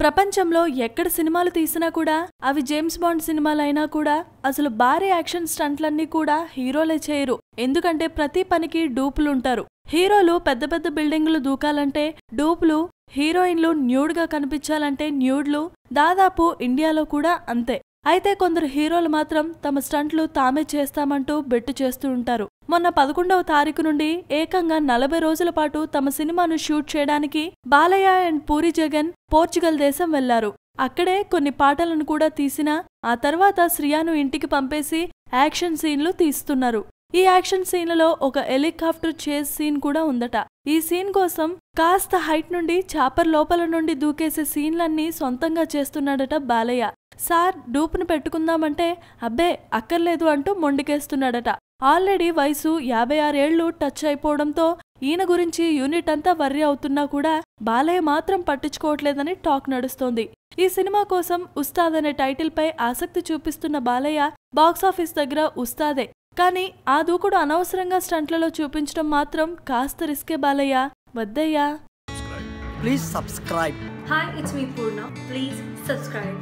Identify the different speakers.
Speaker 1: ప్రపంచంలో ఎక్కడ సినిమాలు తీసినా కూడా అవి జేమ్స్ బాండ్ సినిమాలైనా కూడా అసలు భారీ యాక్షన్ స్టంట్లన్నీ కూడా హీరోలే చేయరు. ఎందుకంటే ప్రతి పనికి డూపులుంటారు. హీరోలు పెద్ద పెద్ద బిల్డింగులు దూకాలంటే డూపులు, హీరోయిన్లు న్యూడ్గా కనిపించాలంటే న్యూడ్లు. దాదాపు ఇండియాలో కూడా అంతే. అయితే కొందరు హీరోలు మాత్రం తమ స్టంట్లు తామే చేస్తామంటూ బెట్టు చేస్తూ ఉంటారు. మొన్న 11వ తారీఖు నుండి ఏకంగా 40 రోజుల పాటు తమ సినిమాను షూట్ చేయడానికి బాలయ్య అండ్ పూరి జగన్ పోర్చుగల్ దేశం వెళ్లారు. అక్కడే కొన్ని పాటలను కూడా తీసినా ఆ తర్వాత శ్రియాను ఇంటికి పంపేసి యాక్షన్ సీన్లు తీస్తున్నారు. ఈ యాక్షన్ సీన్లలో ఒక హెలికాప్టర్ చేజ్ సీన్ కూడా ఉందట. ఈ సీన్ కోసం కాస్త హైట్ నుండి చాపర్ లోపల నుండి దూకేసే సీన్లన్నీ సొంతంగా చేస్తున్నాడట బాలయ్య. సార్ డూపును పెట్టుకుందామంటే అబ్బే అక్కర్లేదు అంటూ మొండికేస్తున్నాడట. ఆల్రెడీ వయసు 56 ఏళ్లు టచ్ అయిపోవడంతో ఈయన గురించి యూనిట్ అంతా వర్రీ అవుతున్నా కూడా బాలయ్య మాత్రం పట్టించుకోవట్లేదని టాక్ నడుస్తోంది. ఈ సినిమా కోసం ఉస్తాద్ అనే టైటిల్ పై ఆసక్తి చూపిస్తున్న బాలయ్య బాక్సాఫీస్ దగ్గర ఉస్తాదే. కానీ ఆ దూకుడు అనవసరంగా స్టంట్లలో చూపించడం మాత్రం కాస్త రిస్కే బాలయ్య. వద్దయ్యా.
Speaker 2: Please subscribe.
Speaker 3: Hi, it's me Purna. Please subscribe.